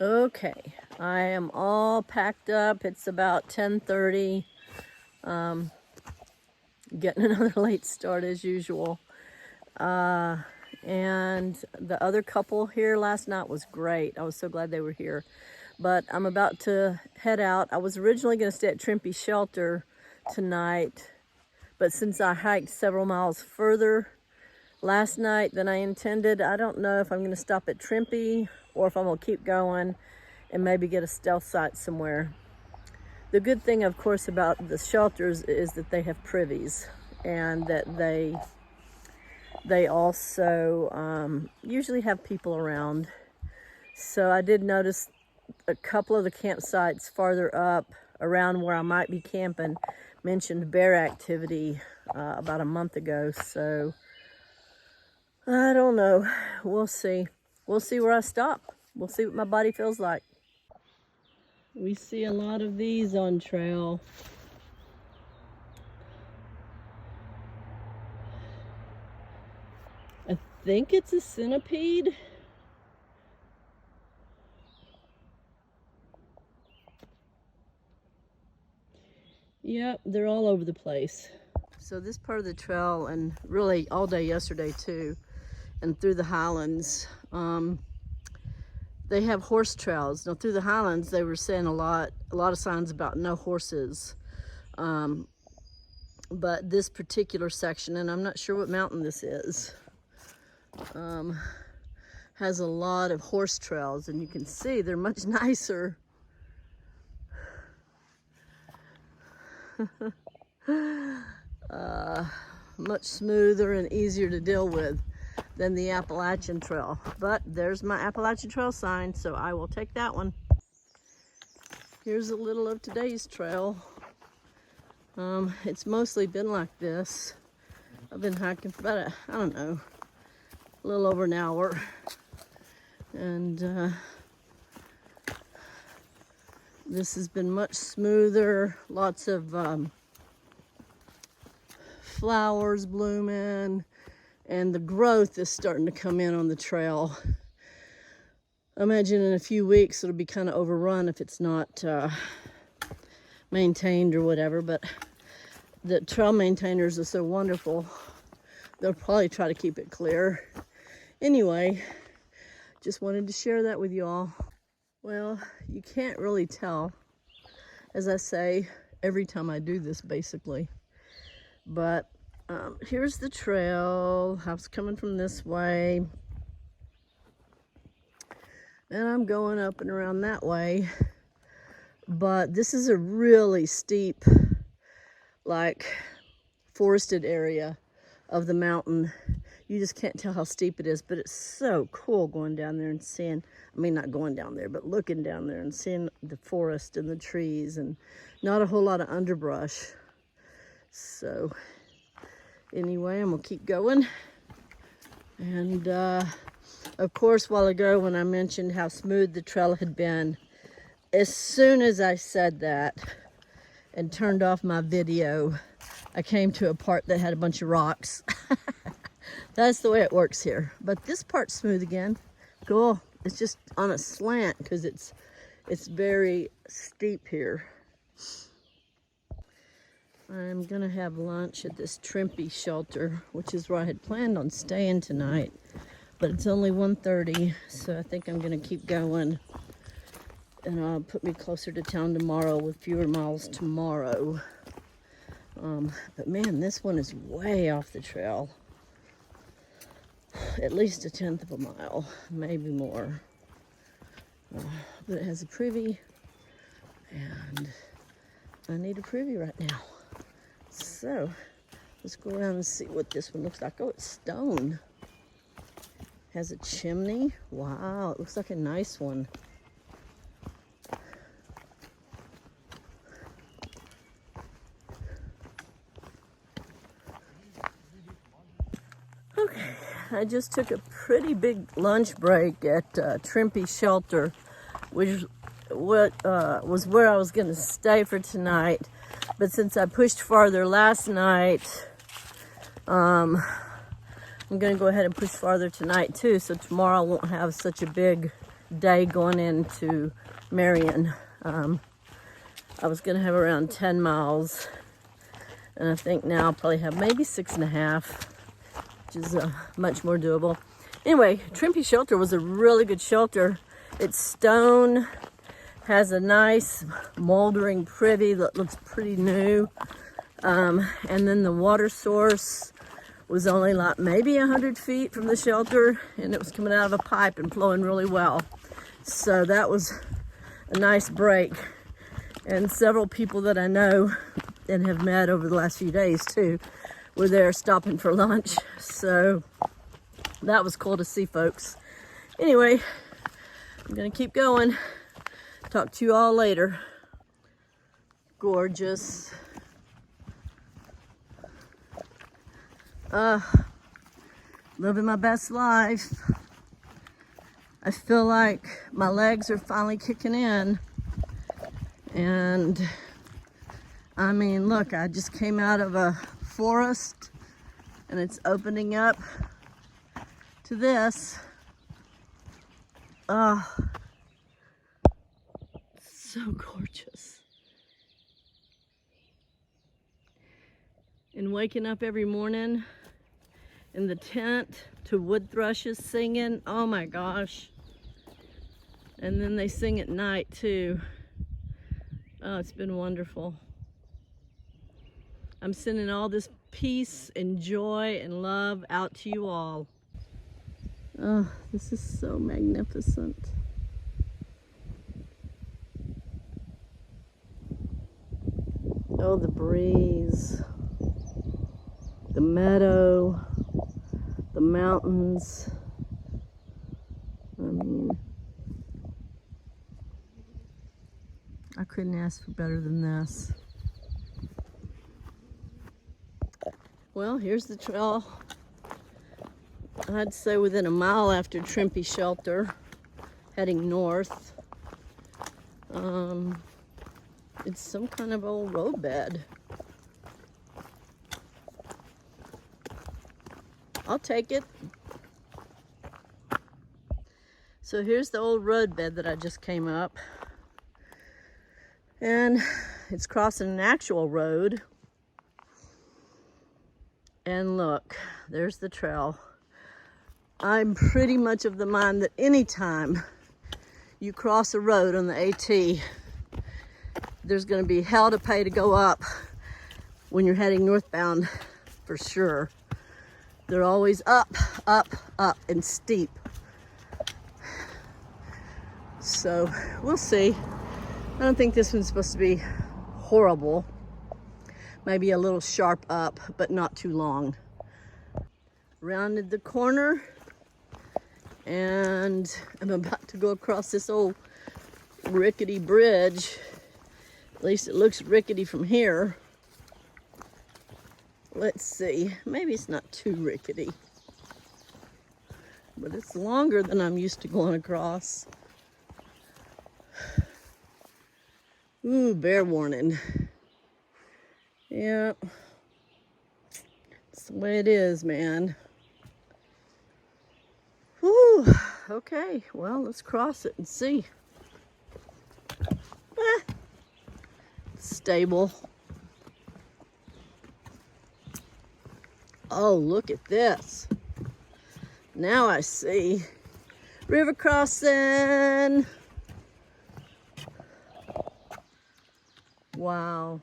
Okay, I am all packed up. It's about 10:30. Getting another late start as usual. And the other couple here last night was great. I was so glad they were here. But I'm about to head out. I was originally going to stay at Trimpy Shelter tonight, but since I hiked several miles further last night than I intended, I don't know if I'm going to stop at Trimpy or if I'm going to keep going and maybe get a stealth site somewhere. The good thing, of course, about the shelters is that they have privies, and that they also usually have people around. So I did notice a couple of the campsites farther up around where I might be camping mentioned bear activity about a month ago. So I don't know. We'll see. We'll see where I stop. We'll see what my body feels like. We see a lot of these on trail. I think it's a centipede. Yep, they're all over the place. So this part of the trail, and really all day yesterday too, and through the highlands, they have horse trails. Now through the highlands, they were saying a lot of signs about no horses. But this particular section, and I'm not sure what mountain this is, has a lot of horse trails, and you can see they're much nicer. Much smoother and easier to deal with than the Appalachian Trail. But there's my Appalachian Trail sign, so I will take that one. Here's a little of today's trail. It's mostly been like this. I've been hiking for about I don't know, a little over an hour. And this has been much smoother, lots of flowers blooming, and the growth is starting to come in on the trail. I imagine in a few weeks it'll be kind of overrun if it's not maintained or whatever, but the trail maintainers are so wonderful, they'll probably try to keep it clear. Anyway, just wanted to share that with you all. Well, you can't really tell, as I say every time I do this basically, but here's the trail. I was coming from this way, and I'm going up and around that way. But this is a really steep, like, forested area of the mountain. You just can't tell how steep it is, but it's so cool going down there and seeing, I mean, not going down there, but looking down there and seeing the forest and the trees, and not a whole lot of underbrush. So anyway, I'm gonna keep going. And of course, a while ago when I mentioned how smooth the trail had been, as soon as I said that and turned off my video, I came to a part that had a bunch of rocks. That's the way it works here. But this part's smooth again. Cool. It's just on a slant because it's very steep here. I'm gonna have lunch at this Trimpy Shelter, which is where I had planned on staying tonight. But it's only 1:30, so I think I'm gonna keep going. And put me closer to town tomorrow with fewer miles tomorrow. But man, this one is way off the trail. At least 1/10 of a mile, maybe more. But it has a privy, and I need a privy right now. So let's go around and see what this one looks like. Oh, it's stone. Has a chimney. Wow, it looks like a nice one. Okay, I just took a pretty big lunch break at Trimpy Shelter, which was where I was going to stay for tonight. But since I pushed farther last night, I'm going to go ahead and push farther tonight too, so tomorrow I won't have such a big day going into Marion. I was gonna have around 10 miles, and I think now I'll probably have maybe 6.5, which is much more doable. Anyway, Trimpe Shelter was a really good shelter. It's stone, has a nice moldering privy that looks pretty new. And then the water source was only like maybe 100 feet from the shelter, and it was coming out of a pipe and flowing really well. So that was a nice break. And several people that I know and have met over the last few days too were there stopping for lunch. So that was cool to see, folks. Anyway, I'm gonna keep going. Talk to you all later. Gorgeous. Living my best life. I feel like my legs are finally kicking in. And I mean, look, I just came out of a forest and it's opening up to this. So gorgeous. And waking up every morning in the tent to wood thrushes singing, oh my gosh. And then they sing at night too. Oh, it's been wonderful. I'm sending all this peace and joy and love out to you all. Oh, this is so magnificent. Oh, the breeze, the meadow, the mountains. I mean, I couldn't ask for better than this. Well, here's the trail. I'd say within a mile after Trimpe Shelter, heading north. It's some kind of old roadbed. I'll take it. So here's the old roadbed that I just came up. And it's crossing an actual road. And look, there's the trail. I'm pretty much of the mind that anytime you cross a road on the AT, there's going to be hell to pay to go up when you're heading northbound, for sure. They're always up, up, up, and steep. So we'll see. I don't think this one's supposed to be horrible. Maybe a little sharp up, but not too long. Rounded the corner, and I'm about to go across this old rickety bridge. At least it looks rickety from here. Let's see, maybe it's not too rickety, but it's longer than I'm used to going across. Ooh, bear warning. Yeah, it's the way it is, man. Whew, okay, well, let's cross it and see. It's stable. Oh, look at this. Now I see. River crossing. Wow.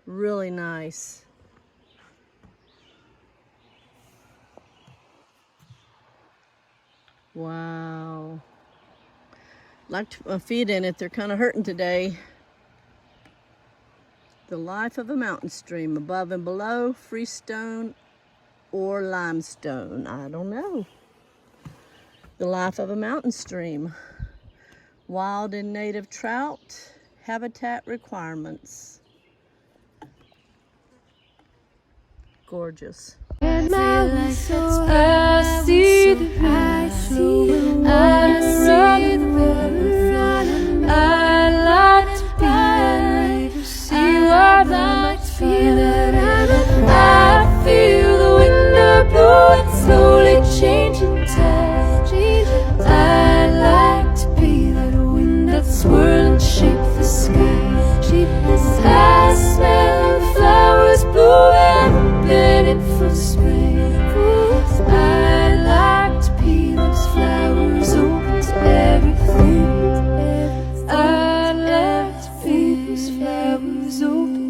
Really nice. Wow. Locked my feet in it. They're kind of hurting today. The life of a mountain stream, above and below, freestone or limestone. I don't know. The life of a mountain stream. Wild and native trout, habitat requirements. Gorgeous. And I see the river, I see the river, I like to be, see what I feel it, I feel the wind blowing, slowly changing tide, I like was open.